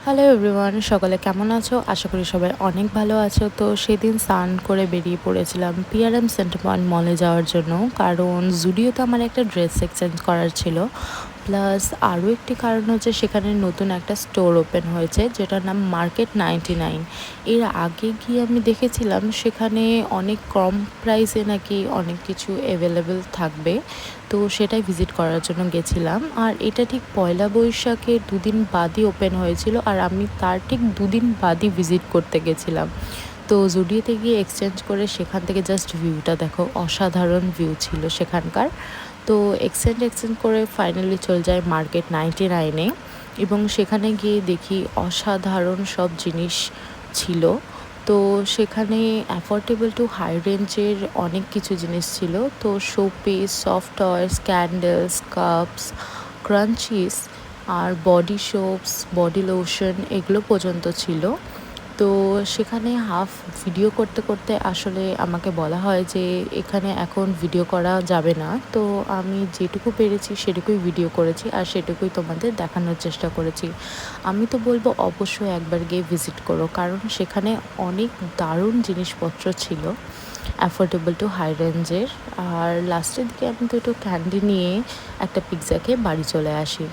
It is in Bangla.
হ্যালো এভরিওয়ান, সকলে কেমন আছো? আশা করি সবাই অনেক ভালো আছো। তো সেদিন স্নান করে বেরিয়ে পড়েছিলাম পিআরএম সেন্টার পয়েন্ট মলে যাওয়ার জন্য, কারণ জুডিওতে আমার একটা ড্রেস এক্সচেঞ্জ করার ছিল। প্লাস আরও একটি কারণ হচ্ছে সেখানে নতুন একটা স্টোর ওপেন হয়েছে যেটার নাম মার্কেট 99। এর আগে গিয়ে আমি দেখেছিলাম সেখানে অনেক কম প্রাইসে নাকি অনেক কিছু অ্যাভেলেবেল থাকবে, তো সেটাই ভিজিট করার জন্য গেছিলাম। আর এটা ঠিক পয়লা বৈশাখে দুদিন বাদই ওপেন হয়েছিল, আর আমি তার ঠিক দুদিন বাদই ভিজিট করতে গেছিলাম। তো জুডিওতে গিয়ে এক্সচেঞ্জ করে সেখান থেকে জাস্ট ভিউটা দেখো, অসাধারণ ভিউ ছিল সেখানকার। তো এক্সচেঞ্জ করে ফাইনালি চলে যায় মার্কেট 99-এ, এবং সেখানে গিয়ে দেখি অসাধারণ সব জিনিস ছিল। তো সেখানে অ্যাফোর্ডেবল টু হাই রেঞ্জের অনেক কিছু জিনিস ছিল। তো showpiece, soft toys, candles, cups, crunchies, আর বডি সোপস, বডি লোশন, এগুলো পর্যন্ত ছিল। তো সেখানে হাফ ভিডিও করতে করতে আসলে আমাকে বলা হয় যে এখানে এখন ভিডিও করা যাবে না। তো আমি যেটুকু পেরেছি সেটুকুই ভিডিও করেছি, আর সেটুকুই তোমাদের দেখানোর চেষ্টা করেছি। আমি তো বলবো অবশ্যই একবার গিয়ে ভিজিট করো, কারণ সেখানে অনেক দারুণ জিনিসপত্র ছিল অ্যাফোর্ডেবল টু হাই রেঞ্জের। আর লাস্টের দিকে আমি তো একটু ক্যান্ডি নিয়ে একটা পিৎজা খেয়ে বাড়ি চলে আসি।